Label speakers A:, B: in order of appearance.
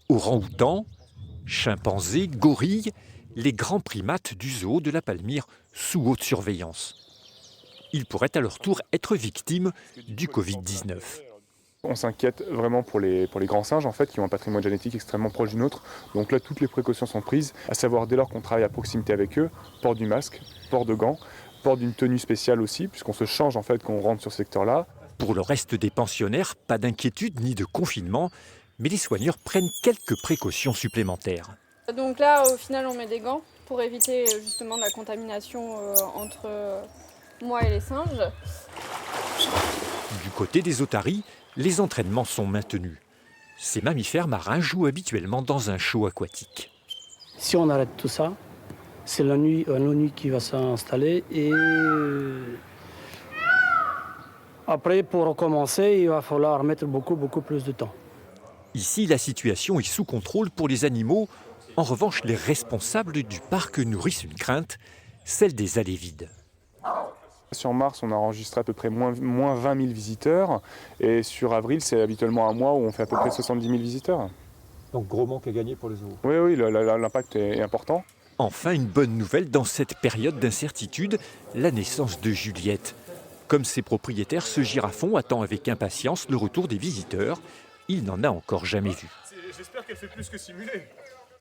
A: Orang-outans, chimpanzés, gorilles, les grands primates du zoo de la Palmyre sous haute surveillance. Ils pourraient à leur tour être victimes du Covid-19.
B: On s'inquiète vraiment pour les grands singes en fait, qui ont un patrimoine génétique extrêmement proche du nôtre. Donc là, toutes les précautions sont prises, à savoir dès lors qu'on travaille à proximité avec eux, port du masque, port de gants, port d'une tenue spéciale aussi, puisqu'on se change en fait quand on rentre sur ce secteur-là.
A: Pour le reste des pensionnaires, pas d'inquiétude ni de confinement, mais les soigneurs prennent quelques précautions supplémentaires.
C: Donc là, au final, on met des gants pour éviter justement la contamination entre moi et les singes.
A: Du côté des otaries, les entraînements sont maintenus. Ces mammifères marins jouent habituellement dans un show aquatique.
D: Si on arrête tout ça, c'est l'ennui qui va s'installer et après, pour recommencer, il va falloir mettre beaucoup plus de temps.
A: Ici, la situation est sous contrôle pour les animaux. En revanche, les responsables du parc nourrissent une crainte, celle des allées vides.
B: Sur mars, on a enregistré à peu près moins 20 000 visiteurs. Et sur avril, c'est habituellement un mois où on fait à peu près 70 000 visiteurs.
E: Donc gros manque à gagner pour les zoos.
B: Oui, l'impact est important.
A: Enfin, une bonne nouvelle dans cette période d'incertitude, la naissance de Juliette. Comme ses propriétaires, ce girafon attend avec impatience le retour des visiteurs. Il n'en a encore jamais vu.
B: J'espère qu'elle fait plus que simuler.